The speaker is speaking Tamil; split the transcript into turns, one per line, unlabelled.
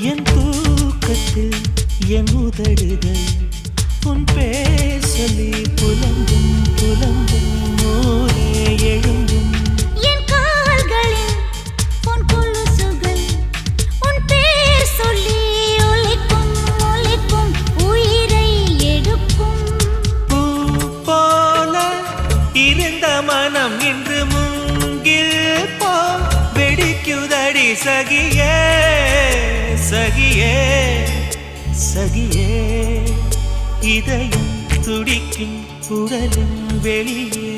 என் தூக்கத்தில் என் உதடுகள் உன் பேர் சொல்லி புலம்பும் புலம்பும் நூலே எழும்பும்
என் கால்களில் உன் கொலுசுகள் உன் பேர் சொல்லி ஒலிக்கும் ஒலிக்கும் உயிரை எடுக்கும்
பூ போல இருந்த மனம் இன்று மூங்கில் போ வெடிக்குதடி சகியே சகியே சகியே இதயம் துடிக்கும் உடலும் வெளியே